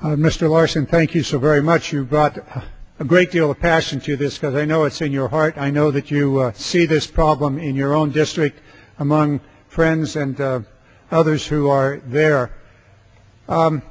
Mr. Larson, thank you so very much. You brought a great deal of passion to this because I know it's in your heart. I know that you see this problem in your own district among friends and others who are there. I'm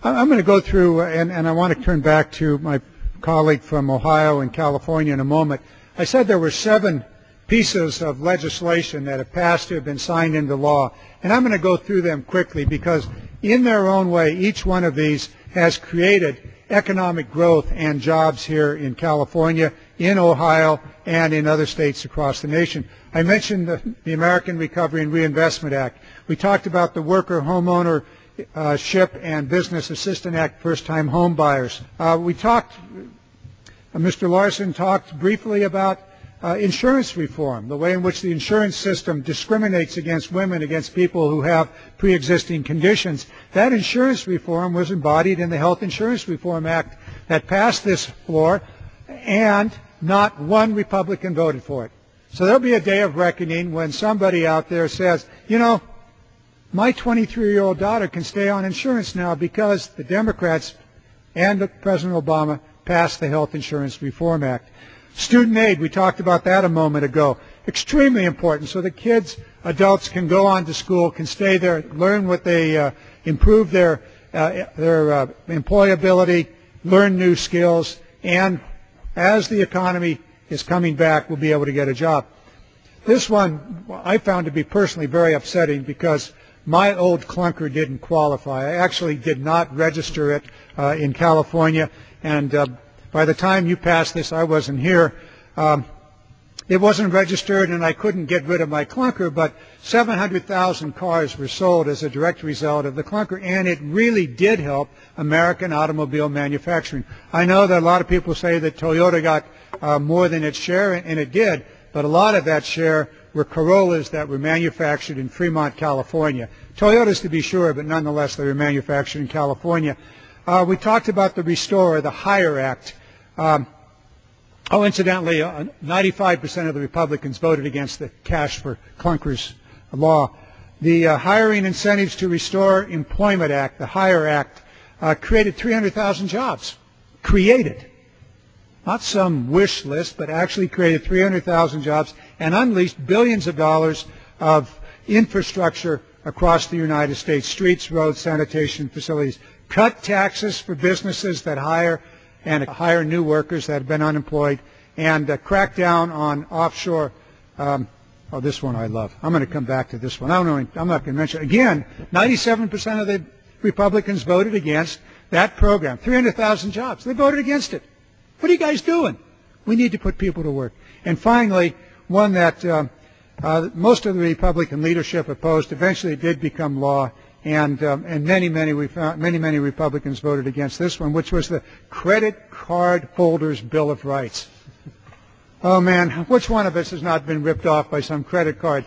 going to go through, and I want to turn back to my colleague from Ohio and California in a moment. I said there were 7 pieces of legislation that have passed, have been signed into law, and I'm going to go through them quickly because in their own way, each one of these has created economic growth and jobs here in California, in Ohio, and in other states across the nation. I mentioned the American Recovery and Reinvestment Act. We talked about the Worker Homeowner Ship and Business Assistance Act, first-time home buyers. Mr. Larson talked briefly about insurance reform, the way in which the insurance system discriminates against women, against people who have pre-existing conditions. That insurance reform was embodied in the Health Insurance Reform Act that passed this floor, and not one Republican voted for it. So there'll be a day of reckoning when somebody out there says, you know, my 23-year-old daughter can stay on insurance now because the Democrats and President Obama passed the Health Insurance Reform Act. Student aid, we talked about that a moment ago. Extremely important so that kids, adults can go on to school, can stay there, learn what they, improve their employability, learn new skills, and as the economy is coming back, we'll be able to get a job. This one I found to be personally very upsetting because my old clunker didn't qualify. I actually did not register it in California, and by the time you passed this, I wasn't here. It wasn't registered, and I couldn't get rid of my clunker, but 700,000 cars were sold as a direct result of the clunker, and it really did help American automobile manufacturing. I know that a lot of people say that Toyota got more than its share, and it did, but a lot of that share were Corollas that were manufactured in Fremont, California. Toyotas, to be sure, but nonetheless, they were manufactured in California. We talked about the Restore, the Hire Act. Incidentally, 95% of the Republicans voted against the Cash for Clunkers law. The Hiring Incentives to Restore Employment Act, the Hire Act, created 300,000 jobs. Created. Not some wish list, but actually created 300,000 jobs and unleashed billions of dollars of infrastructure across the United States, streets, roads, sanitation facilities. Cut taxes for businesses that hire new workers that have been unemployed, and crack down on offshore. This one I love. I'm going to come back to this one. I'm not going to mention it. Again, 97% of the Republicans voted against that program. 300,000 jobs. They voted against it. What are you guys doing? We need to put people to work. And finally, one that most of the Republican leadership opposed, eventually did become law, and many Republicans voted against this one, which was the Credit Card Holders Bill of Rights. Oh man, which one of us has not been ripped off by some credit card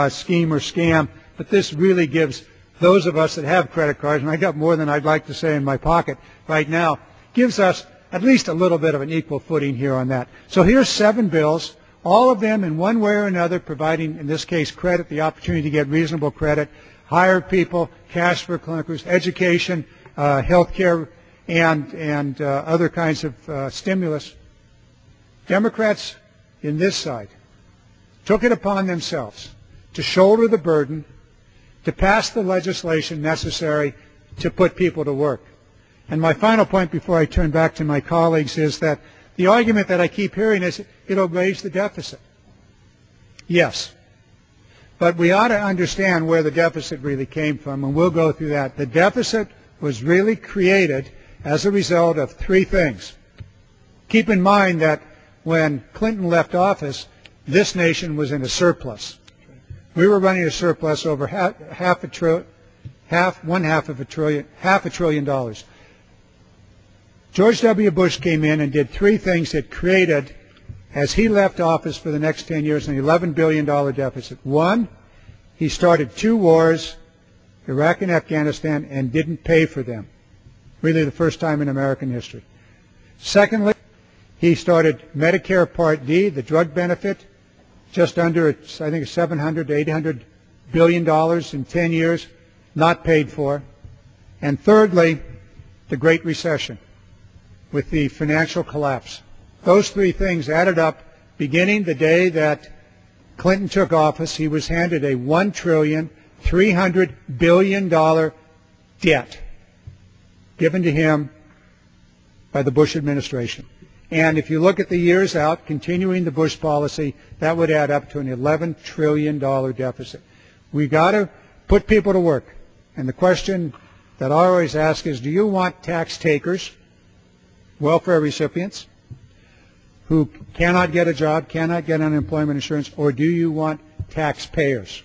scheme or scam? But this really gives those of us that have credit cards, and I got more than I'd like to say in my pocket right now, gives us at least a little bit of an equal footing here on that. So here's 7 bills, all of them in one way or another providing, in this case, credit, the opportunity to get reasonable credit, hire people, cash for clunkers, education, health care, and other kinds of stimulus. Democrats in this side took it upon themselves to shoulder the burden, to pass the legislation necessary to put people to work. And my final point before I turn back to my colleagues is that the argument that I keep hearing is it'll raise the deficit. Yes. But we ought to understand where the deficit really came from, and we'll go through that. The deficit was really created as a result of 3 things. Keep in mind that when Clinton left office, this nation was in a surplus. We were running a surplus over half a trillion dollars. George W. Bush came in and did 3 things that created, as he left office for the next 10 years, an $11 billion deficit. 1, he started 2 wars, Iraq and Afghanistan, and didn't pay for them. Really the first time in American history. Secondly, he started Medicare Part D, the drug benefit, just under, I think, $700 to $800 billion in 10 years, not paid for. And thirdly, the Great Recession with the financial collapse. Those three things added up, beginning the day that Clinton took office. He was handed a $1.3 trillion debt given to him by the Bush administration. And if you look at the years out, continuing the Bush policy, that would add up to an $11 trillion deficit. We've got to put people to work. And the question that I always ask is, do you want tax takers, welfare recipients, who cannot get a job, cannot get unemployment insurance, or do you want taxpayers?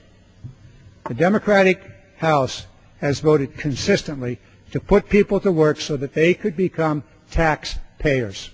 The Democratic House has voted consistently to put people to work so that they could become taxpayers.